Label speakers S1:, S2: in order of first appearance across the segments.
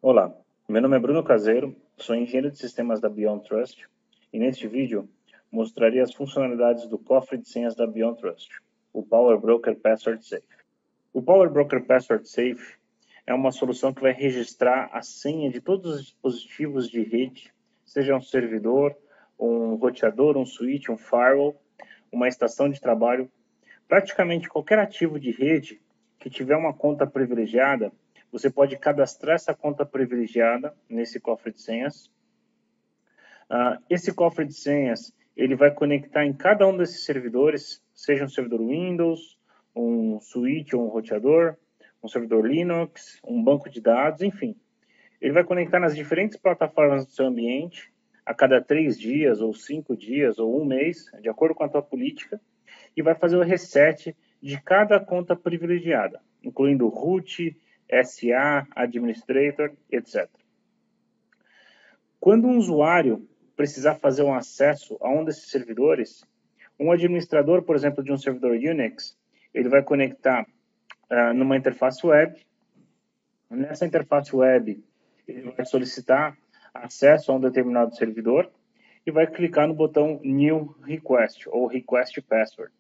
S1: Olá, meu nome é Bruno Caseiro, sou engenheiro de sistemas da Beyond Trust e neste vídeo mostrarei as funcionalidades do cofre de senhas da Beyond Trust, o Power Broker Password Safe. O Power Broker Password Safe é uma solução que vai registrar a senha de todos os dispositivos de rede, seja um servidor, um roteador, um switch, um firewall, uma estação de trabalho, praticamente qualquer ativo de rede que tiver uma conta privilegiada. Você pode cadastrar essa conta privilegiada nesse cofre de senhas. Esse cofre de senhas, ele vai conectar em cada um desses servidores, seja um servidor Windows, um switch ou um roteador, um servidor Linux, um banco de dados, enfim. Ele vai conectar nas diferentes plataformas do seu ambiente a cada 3 dias, ou 5 dias, ou um mês, de acordo com a tua política, e vai fazer o reset de cada conta privilegiada, incluindo root, SA, administrator, etc. Quando um usuário precisar fazer um acesso a um desses servidores, um administrador, por exemplo, de um servidor Unix, ele vai conectar numa interface web. Nessa interface web, ele vai solicitar acesso a um determinado servidor e vai clicar no botão New Request ou Request Password.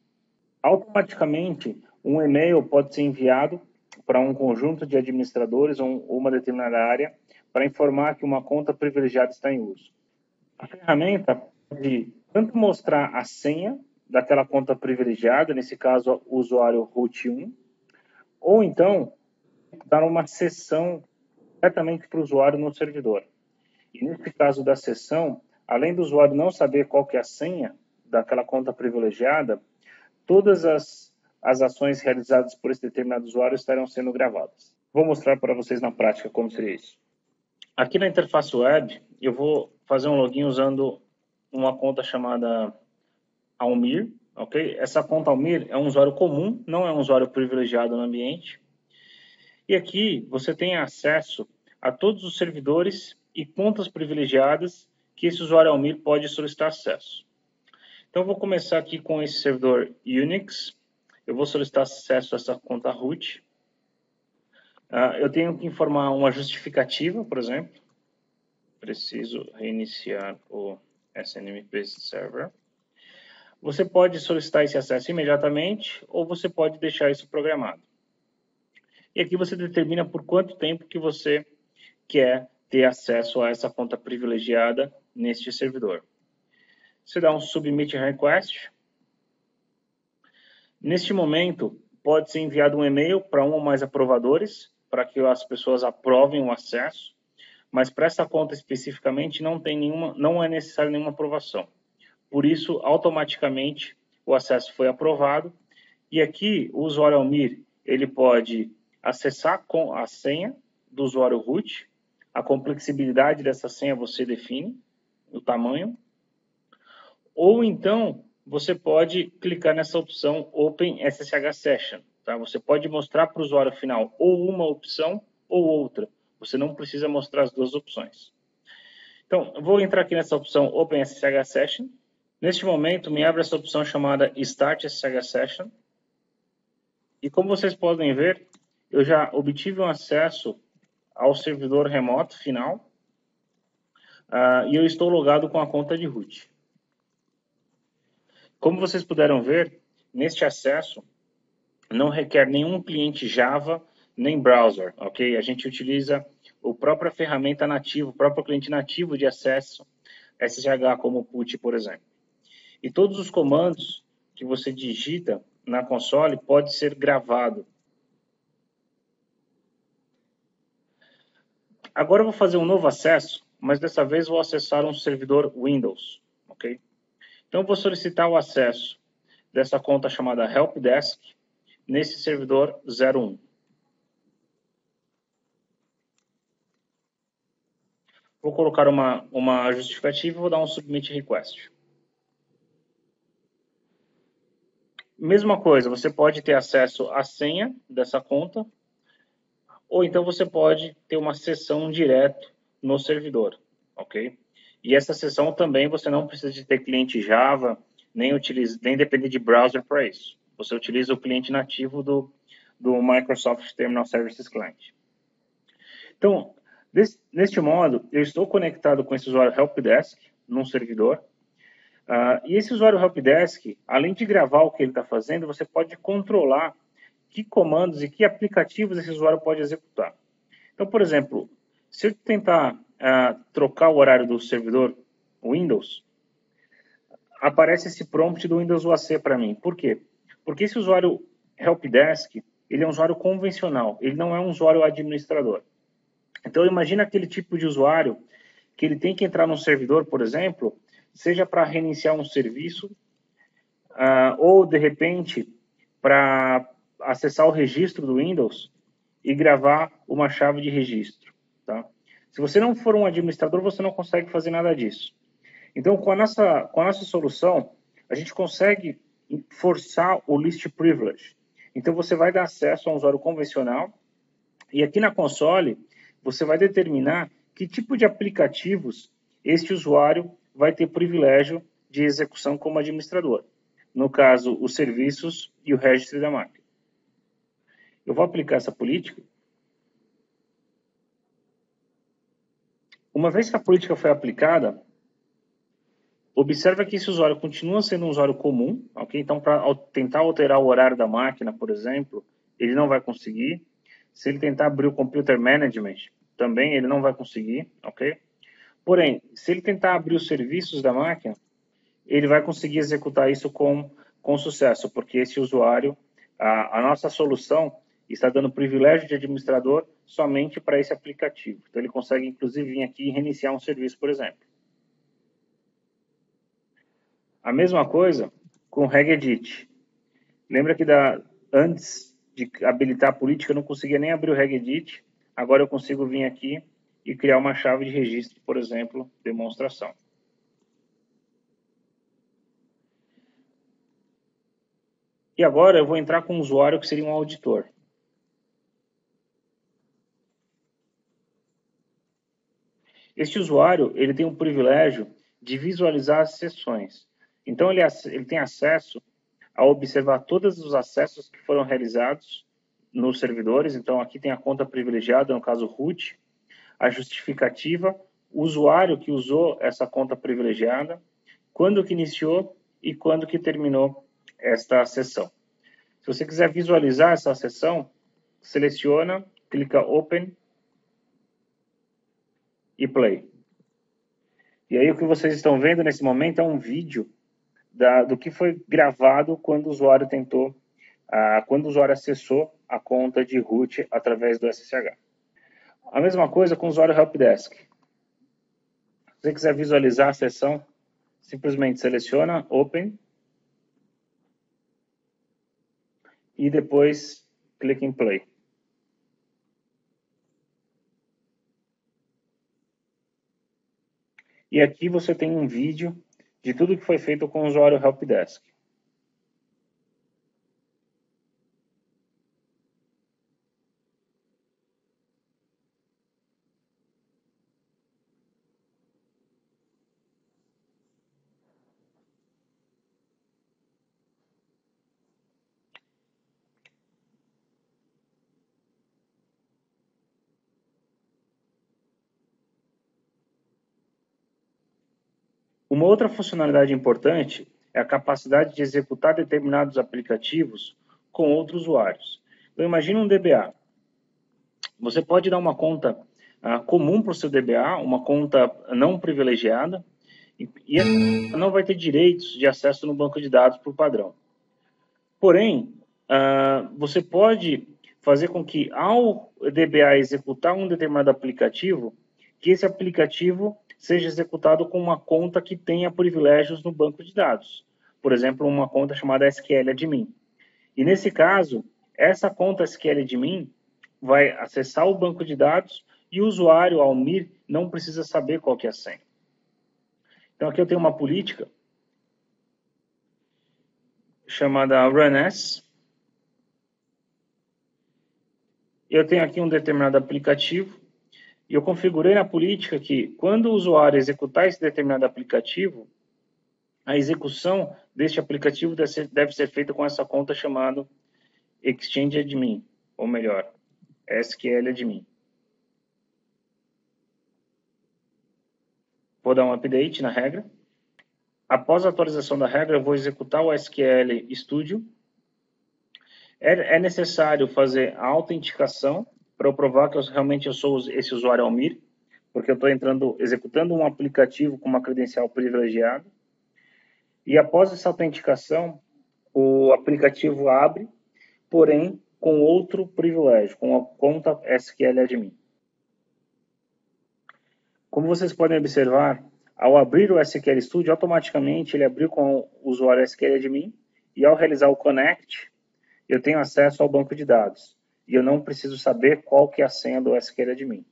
S1: Automaticamente, um e-mail pode ser enviado para um conjunto de administradores ou uma determinada área para informar que uma conta privilegiada está em uso. A ferramenta pode tanto mostrar a senha daquela conta privilegiada, nesse caso o usuário root 1, ou então dar uma sessão diretamente para o usuário no servidor. E nesse caso da sessão, além do usuário não saber qual que é a senha daquela conta privilegiada, todas as ações realizadas por esse determinado usuário estarão sendo gravadas. Vou mostrar para vocês na prática como seria isso. Aqui na interface web, eu vou fazer um login usando uma conta chamada Almir, ok? Essa conta Almir é um usuário comum, não é um usuário privilegiado no ambiente. E aqui você tem acesso a todos os servidores e contas privilegiadas que esse usuário Almir pode solicitar acesso. Então, eu vou começar aqui com esse servidor Unix. Eu vou solicitar acesso a essa conta root. Eu tenho que informar uma justificativa, por exemplo. Preciso reiniciar o SNMP Server. Você pode solicitar esse acesso imediatamente ou você pode deixar isso programado. E aqui você determina por quanto tempo que você quer ter acesso a essa conta privilegiada neste servidor. Você dá um Submit Request. Neste momento, pode ser enviado um e-mail para um ou mais aprovadores, para que as pessoas aprovem o acesso, mas para essa conta especificamente não é necessário nenhuma aprovação. Por isso, automaticamente, o acesso foi aprovado, e aqui o usuário Almir, ele pode acessar com a senha do usuário root, a complexibilidade dessa senha você define, o tamanho, ou então você pode clicar nessa opção Open SSH Session. Tá? Você pode mostrar para o usuário final ou uma opção ou outra. Você não precisa mostrar as duas opções. Então, eu vou entrar aqui nessa opção Open SSH Session. Neste momento, me abre essa opção chamada Start SSH Session. E como vocês podem ver, eu já obtive um acesso ao servidor remoto final. E eu estou logado com a conta de root. Como vocês puderam ver, neste acesso não requer nenhum cliente Java nem browser, ok? A gente utiliza a própria ferramenta nativa, o próprio cliente nativo de acesso SSH, como o put, por exemplo. E todos os comandos que você digita na console pode ser gravado. Agora eu vou fazer um novo acesso, mas dessa vez vou acessar um servidor Windows, ok? Então, eu vou solicitar o acesso dessa conta chamada Helpdesk nesse servidor 01. Vou colocar uma justificativa e vou dar um Submit Request. Mesma coisa, você pode ter acesso à senha dessa conta, ou então você pode ter uma sessão direto no servidor, ok? E essa sessão também você não precisa de ter cliente Java, nem depender de browser para isso. Você utiliza o cliente nativo do Microsoft Terminal Services Client. Então, Neste modo, eu estou conectado com esse usuário helpdesk num servidor. E esse usuário helpdesk, além de gravar o que ele está fazendo, você pode controlar que comandos e que aplicativos esse usuário pode executar. Então, por exemplo, se eu tentar trocar o horário do servidor Windows, aparece esse prompt do Windows UAC para mim. Por quê? Porque esse usuário helpdesk, ele é um usuário convencional, ele não é um usuário administrador. Então, imagina aquele tipo de usuário que ele tem que entrar num servidor, por exemplo, seja para reiniciar um serviço, ou, de repente, para acessar o registro do Windows e gravar uma chave de registro. Tá? Se você não for um administrador, você não consegue fazer nada disso. Então, com a nossa solução, a gente consegue forçar o Least Privilege. Então, você vai dar acesso a um usuário convencional e aqui na console, você vai determinar que tipo de aplicativos este usuário vai ter privilégio de execução como administrador. No caso, os serviços e o registro da máquina. Eu vou aplicar essa política. Uma vez que a política foi aplicada, observa que esse usuário continua sendo um usuário comum, ok? Então, para tentar alterar o horário da máquina, por exemplo, ele não vai conseguir. Se ele tentar abrir o Computer Management, também ele não vai conseguir, ok? Porém, se ele tentar abrir os serviços da máquina, ele vai conseguir executar isso com sucesso, porque esse usuário, a nossa solução está dando privilégio de administrador somente para esse aplicativo. Então, ele consegue, inclusive, vir aqui e reiniciar um serviço, por exemplo. A mesma coisa com o regedit. Lembra que antes de habilitar a política, eu não conseguia nem abrir o regedit. Agora eu consigo vir aqui e criar uma chave de registro, por exemplo, demonstração. E agora eu vou entrar com um usuário que seria um auditor. Este usuário, ele tem o privilégio de visualizar as sessões. Então, ele tem acesso a observar todos os acessos que foram realizados nos servidores. Então, aqui tem a conta privilegiada, no caso root, a justificativa, o usuário que usou essa conta privilegiada, quando que iniciou e quando que terminou esta sessão. Se você quiser visualizar essa sessão, seleciona, clica Open e Play. E aí o que vocês estão vendo nesse momento é um vídeo do que foi gravado quando o usuário quando o usuário acessou a conta de root através do SSH. A mesma coisa com o usuário helpdesk. Se você quiser visualizar a sessão, simplesmente seleciona Open e depois clica em Play. E aqui você tem um vídeo de tudo que foi feito com o usuário helpdesk. Uma outra funcionalidade importante é a capacidade de executar determinados aplicativos com outros usuários. Então, imagine um DBA. Você pode dar uma conta comum para o seu DBA, uma conta não privilegiada, e não vai ter direitos de acesso no banco de dados por padrão. Porém, você pode fazer com que, ao DBA executar um determinado aplicativo, que esse aplicativo seja executado com uma conta que tenha privilégios no banco de dados. Por exemplo, uma conta chamada SQL Admin. E nesse caso, essa conta SQL Admin vai acessar o banco de dados e o usuário, Almir, não precisa saber qual que é a senha. Então, aqui eu tenho uma política chamada runas. Eu tenho aqui um determinado aplicativo e eu configurei na política que, quando o usuário executar esse determinado aplicativo, a execução deste aplicativo deve ser feita com essa conta chamada Exchange Admin, ou melhor, SQL Admin. vou dar um update na regra. Após a atualização da regra, eu vou executar o SQL Studio. É necessário fazer a autenticação para eu provar que realmente eu sou esse usuário Almir, porque eu estou executando um aplicativo com uma credencial privilegiada. E após essa autenticação, o aplicativo abre, porém com outro privilégio, com a conta SQL Admin. Como vocês podem observar, ao abrir o SQL Studio, automaticamente ele abriu com o usuário SQL Admin, e ao realizar o Connect, eu tenho acesso ao banco de dados, e eu não preciso saber qual que é a senha do SQL Admin.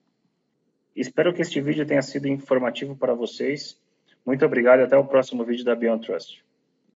S1: Espero que este vídeo tenha sido informativo para vocês. Muito obrigado e até o próximo vídeo da Beyond Trust.